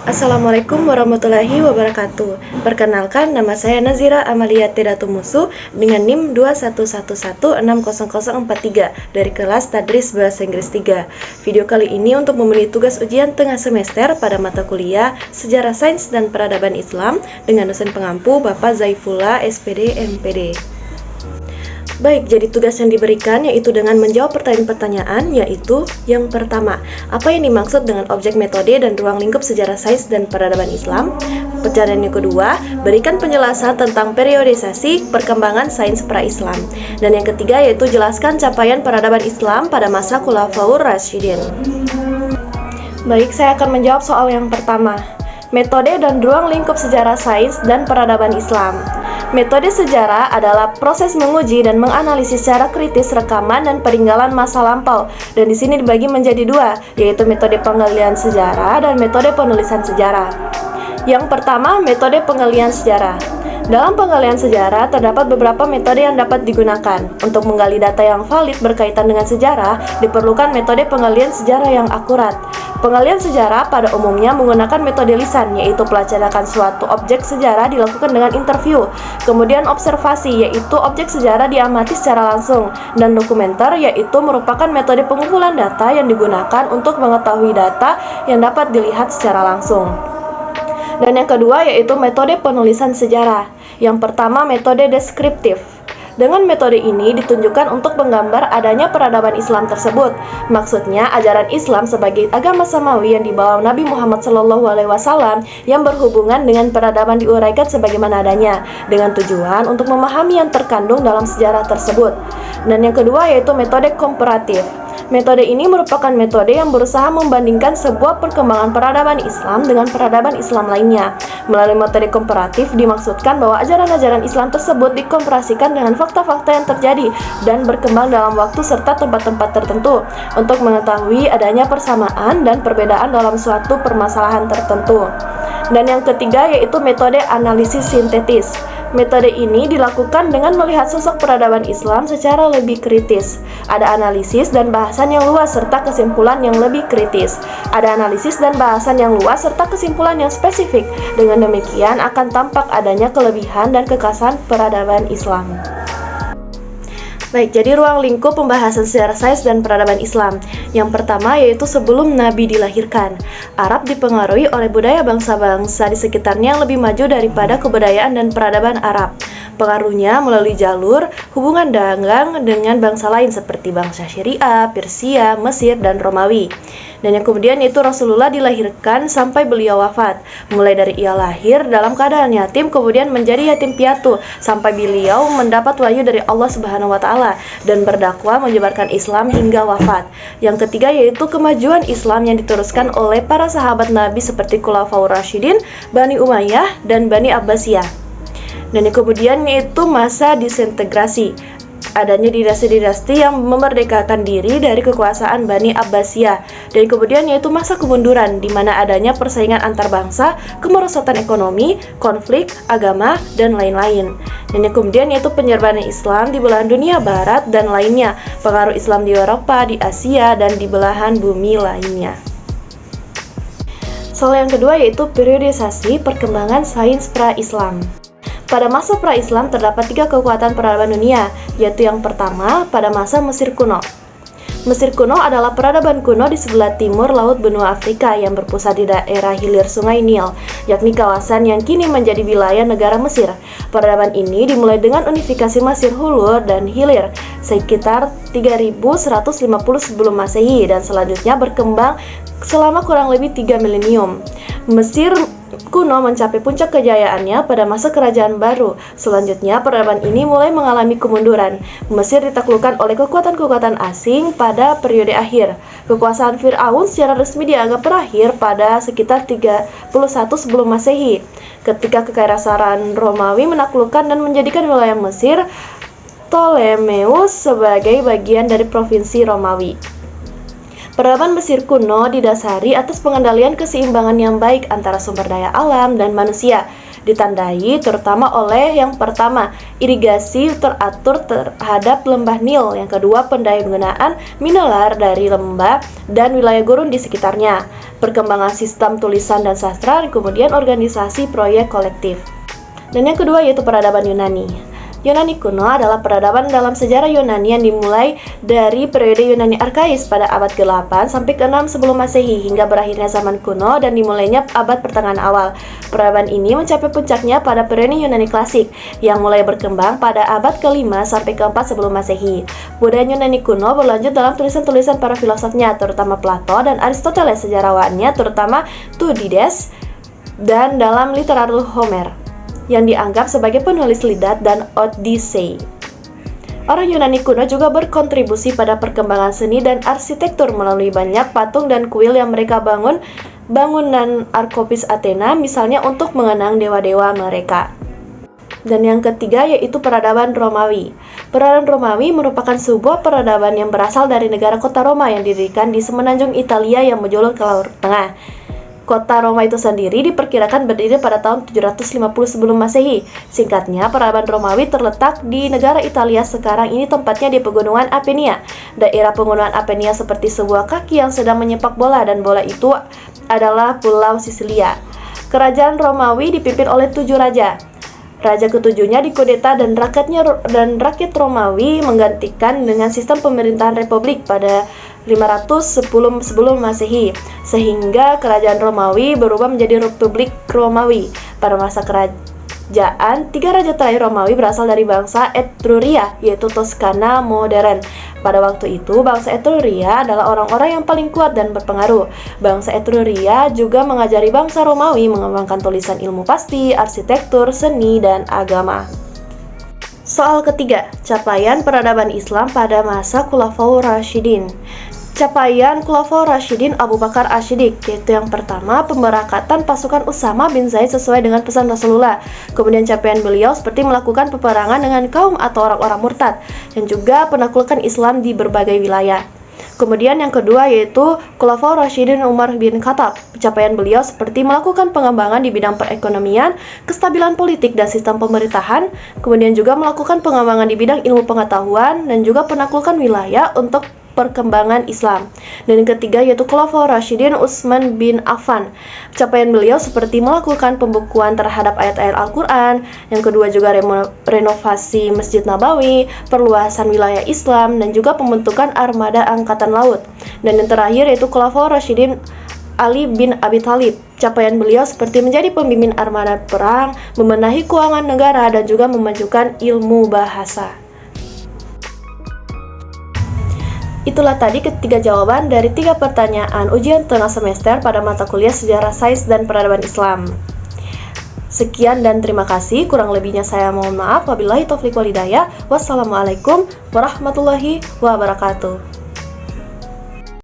Assalamualaikum warahmatullahi wabarakatuh. Perkenalkan, nama saya Nazira Amalia Tedatumusu dengan NIM 2111600043 dari kelas Tadris Bahasa Inggris 3. Video kali ini untuk memenuhi tugas ujian tengah semester pada mata kuliah Sejarah Sains dan Peradaban Islam dengan dosen pengampu Bapak Zaifullah SPD MPD. Baik, jadi tugas yang diberikan yaitu dengan menjawab pertanyaan-pertanyaan, yaitu yang pertama, apa yang dimaksud dengan objek metode dan ruang lingkup sejarah sains dan peradaban Islam? Pertanyaan yang kedua, berikan penjelasan tentang periodisasi perkembangan sains pra-Islam. Dan yang ketiga yaitu jelaskan capaian peradaban Islam pada masa Khulafaur Rasyidin. Baik, saya akan menjawab soal yang pertama. Metode dan ruang lingkup sejarah sains dan peradaban Islam. Metode sejarah adalah proses menguji dan menganalisis secara kritis rekaman dan peninggalan masa lampau, dan di sini dibagi menjadi dua, yaitu metode penggalian sejarah dan metode penulisan sejarah. Yang pertama, metode penggalian sejarah. Dalam penggalian sejarah, terdapat beberapa metode yang dapat digunakan. Untuk menggali data yang valid berkaitan dengan sejarah, diperlukan metode penggalian sejarah yang akurat. Penggalian sejarah pada umumnya menggunakan metode lisan, yaitu pelacakan suatu objek sejarah dilakukan dengan interview. Kemudian observasi, yaitu objek sejarah diamati secara langsung. Dan dokumenter, yaitu merupakan metode pengumpulan data yang digunakan untuk mengetahui data yang dapat dilihat secara langsung. Dan yang kedua yaitu metode penulisan sejarah. Yang pertama, metode deskriptif. Dengan metode ini ditunjukkan untuk menggambar adanya peradaban Islam tersebut. Maksudnya, ajaran Islam sebagai agama samawi yang dibawa Nabi Muhammad SAW yang berhubungan dengan peradaban diuraikan sebagaimana adanya, dengan tujuan untuk memahami yang terkandung dalam sejarah tersebut. Dan yang kedua yaitu metode komparatif. Metode ini merupakan metode yang berusaha membandingkan sebuah perkembangan peradaban Islam dengan peradaban Islam lainnya. Melalui metode komparatif dimaksudkan bahwa ajaran-ajaran Islam tersebut dikomparasikan dengan fakta-fakta yang terjadi dan berkembang dalam waktu serta tempat-tempat tertentu untuk mengetahui adanya persamaan dan perbedaan dalam suatu permasalahan tertentu. Dan yang ketiga yaitu metode analisis sintetis. Metode ini dilakukan dengan melihat sosok peradaban Islam secara lebih kritis. Ada analisis dan bahasan yang luas serta kesimpulan yang lebih kritis. Ada analisis dan bahasan yang luas serta kesimpulan yang spesifik. Dengan demikian akan tampak adanya kelebihan dan kekhasan peradaban Islam. Baik, jadi ruang lingkup pembahasan sejarah sains dan peradaban Islam. Yang pertama yaitu sebelum Nabi dilahirkan. Arab dipengaruhi oleh budaya bangsa-bangsa di sekitarnya yang lebih maju daripada kebudayaan dan peradaban Arab. Pengaruhnya melalui jalur hubungan dagang dengan bangsa lain seperti bangsa Syria, Persia, Mesir, dan Romawi. Dan yang kemudian yaitu Rasulullah dilahirkan sampai beliau wafat. Mulai dari ia lahir dalam keadaan yatim, kemudian menjadi yatim piatu, sampai beliau mendapat wahyu dari Allah Subhanahu wa Ta'ala dan berdakwah menyebarkan Islam hingga wafat. Yang ketiga yaitu kemajuan Islam yang diteruskan oleh para sahabat Nabi seperti Khulafaur Rasyidin, Bani Umayyah, dan Bani Abbasiyah. Dan yang kemudian yaitu masa disintegrasi. Adanya dinasti-dinasti yang memerdekakan diri dari kekuasaan Bani Abbasiyah. Dan kemudian yaitu masa kemunduran, di mana adanya persaingan antar bangsa, kemerosotan ekonomi, konflik, agama, dan lain-lain. Dan yang kemudian yaitu penyerbuan Islam di belahan dunia barat dan lainnya, pengaruh Islam di Eropa, di Asia, dan di belahan bumi lainnya. Soal yang kedua yaitu periodisasi perkembangan sains pra-Islam. Pada masa pra-Islam terdapat 3 kekuatan peradaban dunia, yaitu yang pertama pada masa Mesir kuno. Mesir kuno adalah peradaban kuno di sebelah timur laut benua Afrika yang berpusat di daerah hilir sungai Nil, yakni kawasan yang kini menjadi wilayah negara Mesir. Peradaban ini dimulai dengan unifikasi Mesir Hulur dan Hilir sekitar 3150 sebelum Masehi dan selanjutnya berkembang selama kurang lebih 3 milenium. Mesir kuno mencapai puncak kejayaannya pada masa Kerajaan Baru. Selanjutnya, peradaban ini mulai mengalami kemunduran. Mesir ditaklukkan oleh kekuatan-kekuatan asing pada periode akhir. Kekuasaan Fir'aun secara resmi dianggap berakhir pada sekitar 31 sebelum Masehi, ketika kekaisaran Romawi menaklukkan dan menjadikan wilayah Mesir Ptolemeus sebagai bagian dari provinsi Romawi. Peradaban Mesir kuno didasari atas pengendalian keseimbangan yang baik antara sumber daya alam dan manusia, ditandai terutama oleh yang pertama, irigasi teratur terhadap lembah Nil, yang kedua, pendayagunaan mineral dari lembah dan wilayah gurun di sekitarnya, perkembangan sistem tulisan dan sastra, dan kemudian organisasi proyek kolektif. Dan yang kedua yaitu peradaban Yunani. Yunani kuno adalah peradaban dalam sejarah Yunani yang dimulai dari periode Yunani Arkais pada abad ke-8 sampai ke-6 sebelum Masehi hingga berakhirnya zaman kuno dan dimulainya abad pertengahan awal. Peradaban ini mencapai puncaknya pada periode Yunani klasik yang mulai berkembang pada abad ke-5 sampai ke-4 sebelum Masehi. Budaya Yunani kuno berlanjut dalam tulisan-tulisan para filosofnya, terutama Plato, dan Aristoteles, sejarawannya terutama Thucydides, dan dalam literatur Homer yang dianggap sebagai penulis Iliad dan Odyssey. Orang Yunani kuno juga berkontribusi pada perkembangan seni dan arsitektur melalui banyak patung dan kuil yang mereka bangunan Akropis Athena misalnya untuk mengenang dewa-dewa mereka. Dan yang ketiga yaitu peradaban Romawi. Peradaban Romawi merupakan sebuah peradaban yang berasal dari negara kota Roma yang didirikan di semenanjung Italia yang menjulur ke Laut Tengah. Kota Roma itu sendiri diperkirakan berdiri pada tahun 750 sebelum Masehi. Singkatnya, peradaban Romawi terletak di negara Italia sekarang ini, tempatnya di pegunungan Apenia. Daerah pegunungan Apenia seperti sebuah kaki yang sedang menyepak bola, dan bola itu adalah Pulau Sisilia. Kerajaan Romawi dipimpin oleh 7 raja. Raja ketujuhnya dikudeta dan rakyat Romawi menggantikan dengan sistem pemerintahan republik pada 510 sebelum Masehi, sehingga kerajaan Romawi berubah menjadi Republik Romawi. Pada masa kerajaan 3 raja terakhir Romawi berasal dari bangsa Etruria, yaitu Toskana modern. Pada waktu itu, bangsa Etruria adalah orang-orang yang paling kuat dan berpengaruh. Bangsa Etruria juga mengajari bangsa Romawi mengembangkan tulisan, ilmu pasti, arsitektur, seni, dan agama. Soal ketiga, capaian peradaban Islam pada masa Khulafaur Rasyidin. Capaian Khulafaur Rasyidin Abu Bakar Asy-Syiddiq, yaitu yang pertama, pemberakatan pasukan Usama bin Zaid sesuai dengan pesan Rasulullah. Kemudian capaian beliau seperti melakukan peperangan dengan kaum atau orang-orang murtad, dan juga penaklukan Islam di berbagai wilayah. Kemudian yang kedua yaitu Khulafaur Rasyidin Umar bin Khattab. Pencapaian beliau seperti melakukan pengembangan di bidang perekonomian, kestabilan politik dan sistem pemerintahan, kemudian juga melakukan pengembangan di bidang ilmu pengetahuan dan juga penaklukan wilayah untuk perkembangan Islam. Dan yang ketiga yaitu Khulafaur Rasyidin Utsman bin Affan. Pencapaian beliau seperti melakukan pembukuan terhadap ayat-ayat Al-Quran. Yang kedua juga renovasi Masjid Nabawi, perluasan wilayah Islam, dan juga pembentukan armada angkatan laut. Dan yang terakhir yaitu Khulafaur Rasyidin Ali bin Abi Thalib. Capaian beliau seperti menjadi pemimpin armada perang, membenahi keuangan negara, dan juga memajukan ilmu bahasa. Itulah tadi ketiga jawaban dari 3 pertanyaan ujian tengah semester pada mata kuliah Sejarah Sains dan Peradaban Islam. Sekian dan terima kasih. Kurang lebihnya saya mohon maaf. Wabillahi taufiq wal hidayah. Wassalamualaikum warahmatullahi wabarakatuh.